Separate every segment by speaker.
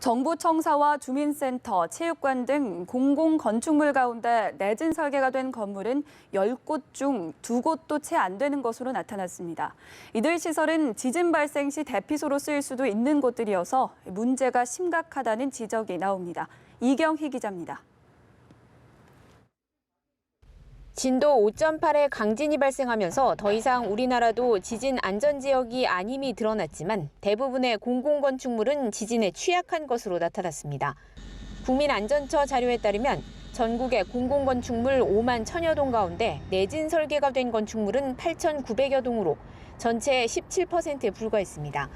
Speaker 1: 정부 청사와 주민센터, 체육관 등 공공건축물 가운데 내진 설계가 된 건물은 10곳 중 2곳도 채 안 되는 것으로 나타났습니다. 이들 시설은 지진 발생 시 대피소로 쓰일 수도 있는 곳들이어서 문제가 심각하다는 지적이 나옵니다. 이경희 기자입니다.
Speaker 2: 진도 5.8의 강진이 발생하면서 더 이상 우리나라도 지진 안전지역이 아님이 드러났지만 대부분의 공공건축물은 지진에 취약한 것으로 나타났습니다. 국민안전처 자료에 따르면 전국의 공공건축물 5만 1000여 동 가운데 내진 설계가 된 건축물은 8,900여 동으로 전체의 17%에 불과했습니다.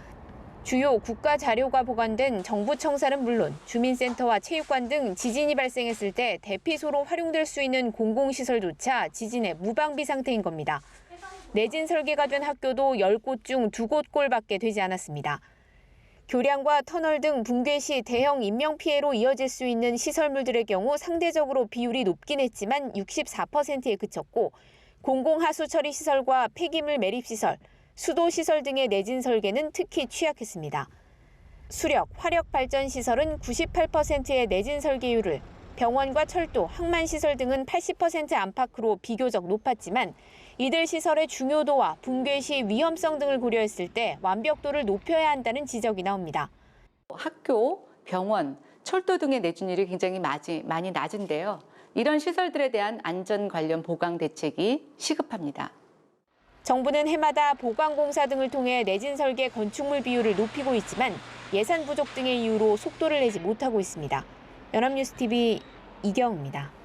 Speaker 2: 주요 국가 자료가 보관된 정부 청사는 물론 주민센터와 체육관 등 지진이 발생했을 때 대피소로 활용될 수 있는 공공시설조차 지진의 무방비 상태인 겁니다. 내진 설계가 된 학교도 10곳 중 2곳꼴밖에 되지 않았습니다. 교량과 터널 등 붕괴 시 대형 인명피해로 이어질 수 있는 시설물들의 경우 상대적으로 비율이 높긴 했지만 64%에 그쳤고 공공하수처리 시설과 폐기물 매립시설, 수도시설 등의 내진 설계는 특히 취약했습니다. 수력, 화력발전시설은 98%의 내진 설계율을, 병원과 철도, 항만시설 등은 80% 안팎으로 비교적 높았지만 이들 시설의 중요도와 붕괴 시 위험성 등을 고려했을 때 완벽도를 높여야 한다는 지적이 나옵니다.
Speaker 3: 학교, 병원, 철도 등의 내진율이 굉장히 많이 낮은데요. 이런 시설들에 대한 안전 관련 보강 대책이 시급합니다.
Speaker 2: 정부는 해마다 보강공사 등을 통해 내진 설계 건축물 비율을 높이고 있지만 예산 부족 등의 이유로 속도를 내지 못하고 있습니다. 연합뉴스TV 이경입니다.